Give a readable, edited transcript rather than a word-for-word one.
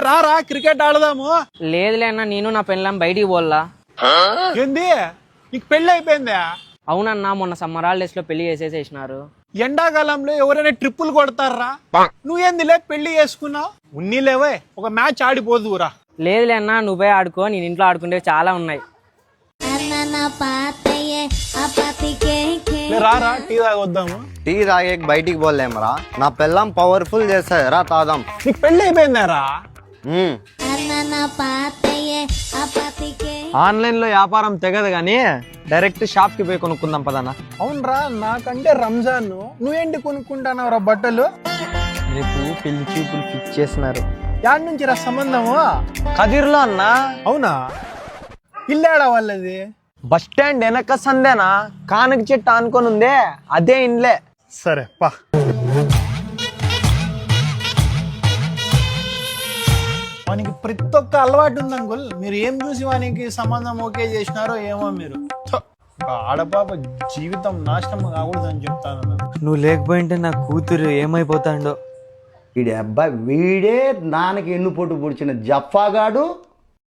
రారా క్రికెట్ ఆడదాము. లేదులే అన్న, నేను నా పెళ్ళాం బయటికి పోల్లా. ఏంది నీకు పెళ్లి అయిపోయిందా? అవునన్నా, మొన్న సమ్మర్ హాలిడేస్ లో పెళ్లి చేసేసేసినారు. ఎండాకాలంలో ఎవరైనా ట్రిప్పులు కొడతారా? నువ్వేందిలే పెళ్లి చేసుకున్నావు? ఉన్నీలేవే, ఒక మ్యాచ్ ఆడిపోదురా. లేదులే అన్న, నువ్వే ఆడుకో, నేను ఇంట్లో ఆడుకుంటే చాలా ఉన్నాయి. రారా టీ తాగొద్దాము. టీ తాగే బయటికి పోలేమరా, నా పిల్లం పవర్ఫుల్ చేస్తుంది రా తాదాం. నీకు పెళ్లి అయిపోయిందారా? ఆన్లైన్ లో వ్యాపారం తెగదు గానీ డైరెక్ట్ షాప్ కి పోయి కొనుక్కుందాం పదన్నా. అవునరా, నాకంటే రంజాన్, నువ్వేంటి కొనుక్కుంటానవరా బట్టలు? రేపు పెళ్లి చూపులు ఫిక్స్ చేసినారు. యాడ్ నుంచి రా సంబంధము? కదిర్లో అన్నా. అవునా? ఇల్లాడా వాళ్ళది? బస్ స్టాండ్ వెనక సందేనా కానక చెట్టు ఆనుకొని ఉందే, అదే ఇండ్లే. సరే పా. వానికి ప్రతి ఒక్క అలవాటు ఉంది అంకుల్. మీరు ఏం చూసి వానికి సంబంధం ఓకే చేసినారో ఏమో. మీరు ఆడపాప జీవితం నాశనం కాకూడదని చెప్తాను. నువ్వు లేకపోయింటే నా కూతురు ఏమైపోతాడో. వీడి అబ్బాయి వీడే నాన్నకి ఎన్ను పొట్టు పొడిచిన జఫాగాడు.